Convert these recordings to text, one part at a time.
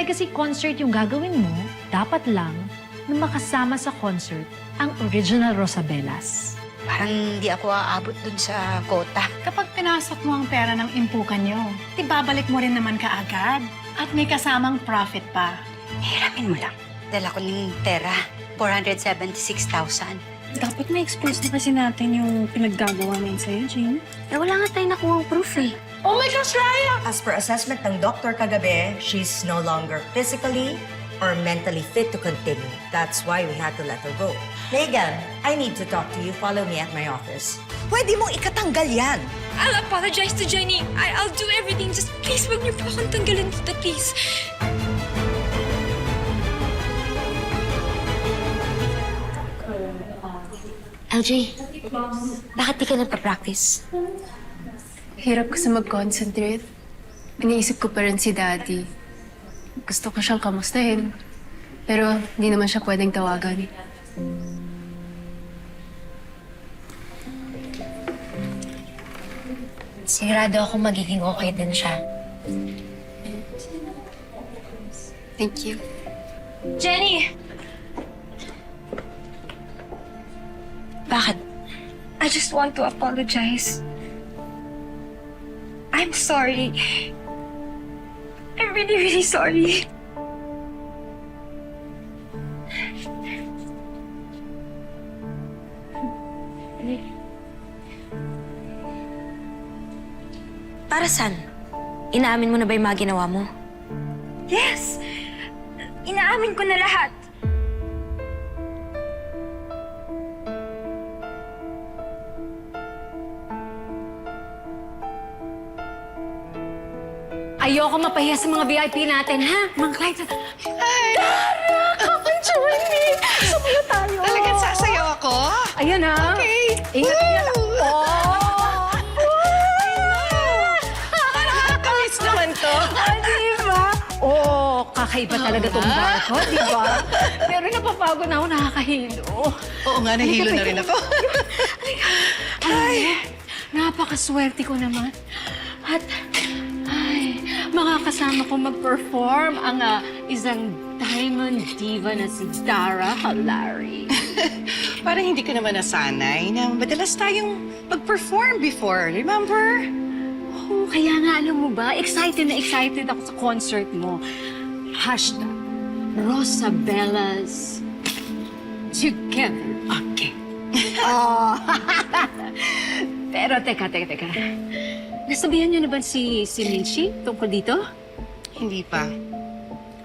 legacy concert yung gagawin mo, dapat lang na makasama sa concert ang original Rosabellas. Parang hindi ako aabot dun sa kota. Kapag pinasok mo ang pera ng impukan nyo, di babalik mo rin naman kaagad. At may kasamang profit pa. Hiramin mo lang. Dala ko ng pera, 476,000. Dapat ma-expose na kasi natin yung pinaggagawa namin sa'yo, Jane. Eh, wala nga tayong nakuhang proof eh. Oh my gosh, Raya! As per assessment ng doktor kagabi, she's no longer physically or mentally fit to continue. That's why we had to let her go. Megan, I need to talk to you. Follow me at my office. Pwede mong ikatanggal yan. I'll apologize to Jenny. I'll do everything. Just please, wag niyo po akong tanggalin dito, please. LJ, bakit di ka nagpa-practice? Hirap kasi mag-concentrate. Iniisip ko pa rin si Daddy. Gusto ko siyang kamustahin. Pero hindi naman siya pwedeng tawagan. Sigurado ako magiging okay din siya. Thank you. Jenny! Bakit? I just want to apologize. I'm sorry. I'm really, really sorry. Para saan? Inaamin mo na ba yung mga ginawa mo? Yes! Inaamin ko na lahat. Ayoko mapahiya sa mga VIP natin, ha? Mga clients. Talagang sasayaw ako? Ayan, ha? Okay. Ingat, ingat. Nakakamiss naman to. Diba? Kakaiba talaga tong bar ko, diba? Pero napapagod na ako, nakakahilo. Oo nga, nahilo na rin ako. Ay, napakaswerte ko naman. At, makakasama ko mag-perform ang isang diamond diva na si Dara Halari. Parang hindi ka naman nasanay na madalas tayong mag-perform before, remember? Oh, kaya nga, alam mo ba, excited na excited ako sa concert mo. Hashtag Rosabellas together again. Oh. Pero teka. Nasabihan niyo na ba si Minchi tungkol dito? Hindi pa.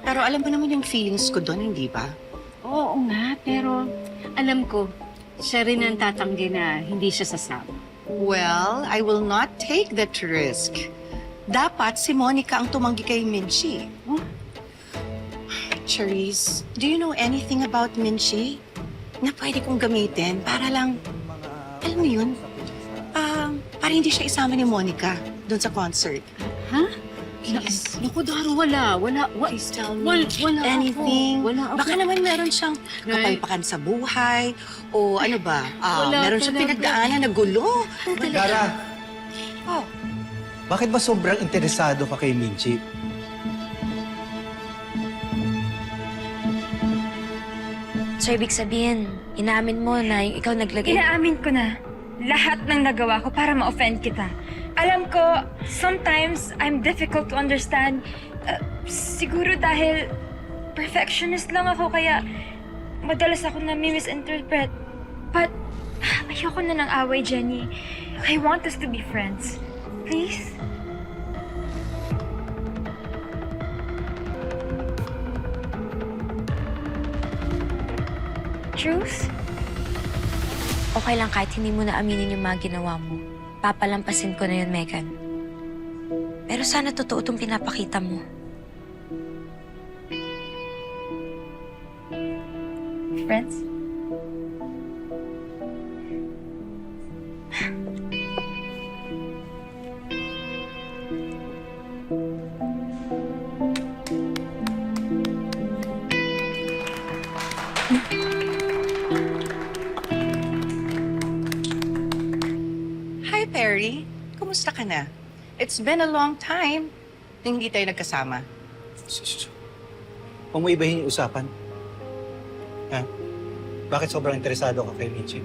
Pero alam mo naman yung feelings ko doon, hindi ba? Oo nga, pero alam ko, siya rin ang tatanggi na hindi siya sasama. Well, I will not take that risk. Dapat si Monica ang tumanggi kay Minchi. Charisse, do you know anything about Minchi? Na pwede kong gamitin para lang, alam mo yun, para hindi siya isama ni Monica doon sa concert. Ha? Yes. Naku, Daro, wala. Please tell me Wala anything. ako. Wala ako. Baka naman meron siyang kapalpakan sa buhay o ano ba, Wala meron siyang talaga. pinagdaanan na gulo. Dara, Oh, bakit ba sobrang interesado ka kay Minchi? So, ibig sabihin, inaamin mo na yung ikaw naglagay... Inaamin ko na lahat ng nagawa ko para ma-offend kita. Alam ko, sometimes I'm difficult to understand. Siguro dahil perfectionist lang ako kaya madalas ako na-misinterpret. But ayoko na ng away, Jenny. I want us to be friends. Please? Truth? Okay lang kahit hindi mo na aminin yung mga ginawa mo. Papalampasin ko na yun, Megan. Pero sana totoo itong pinapakita mo. Friends? hi Perry. Kumusta ka na? It's been a long time na hindi tayo nagkasama. Huwag mo ibahin yung usapan. Ha? Bakit sobrang interesado ka kay Minchi?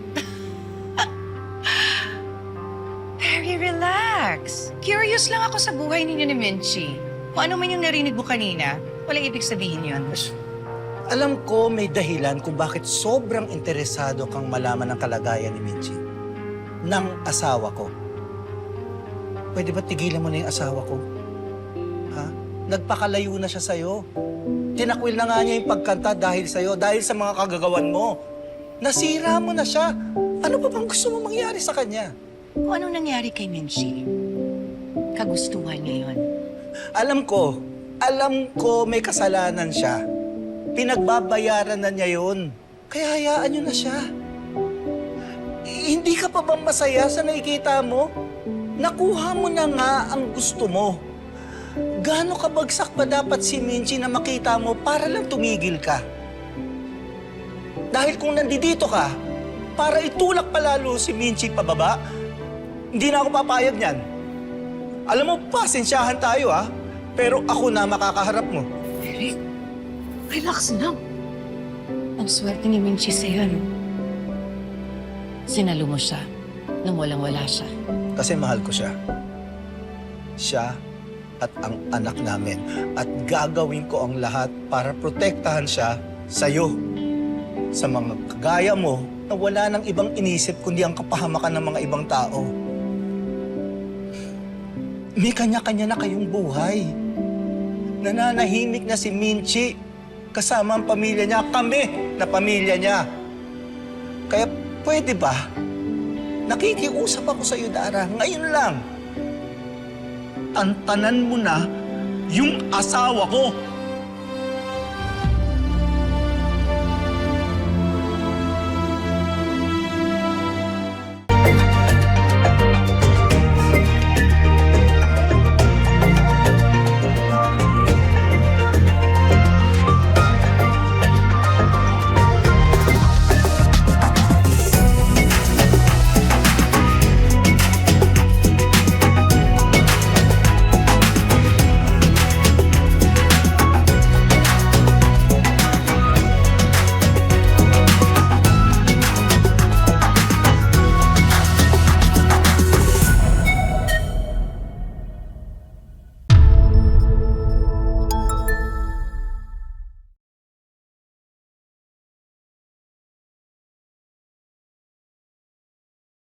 Very relax. Curious lang ako sa buhay ninyo ni Minchi. Kung ano man yung narinig mo kanina, walang ibig sabihin yun. Alam ko may dahilan kung bakit sobrang interesado kang malaman ang kalagayan ni Minchi. Ng asawa ko. Pwede ba tigilan mo na yung asawa ko? Ha? Nagpakalayo na siya sa'yo. Tinakwil na nga niya yung pagkanta dahil sa'yo, dahil sa mga kagagawan mo. Nasira mo na siya. Ano pa bang gusto mo mangyari sa kanya? Kung anong nangyari kay Minchi, kagustuhan niya yun. Alam ko may kasalanan siya. Pinagbabayaran na niya yun. Kaya hayaan niyo na siya. Hindi ka pa ba masaya sa nakikita mo? Nakuha mo na nga ang gusto mo. Gaano kabagsak ba dapat si Minchi na makita mo para lang tumigil ka? Dahil kung nandito ka, para itulak palalo si Minchi pababa, hindi na ako papayag niyan. Alam mo, pasensyahan tayo ha, pero ako na makakaharap mo. Eric, relax lang. Ang swerte ni Minchi sa'yo, no? Sinalo mo siya nang walang-wala siya. Kasi mahal ko siya. Siya at ang anak namin. At gagawin ko ang lahat para protektahan siya sa'yo. Sa mga kagaya mo na wala nang ibang inisip kundi ang kapahamakan ng mga ibang tao. May kanya-kanya na kayong buhay. Nananahimik na si Minchi kasama ang pamilya niya, kami na pamilya niya. Kaya pwede ba? Nakikiusap ako sa iyo, Dara. Ngayon lang. Tantanan mo na yung asawa ko.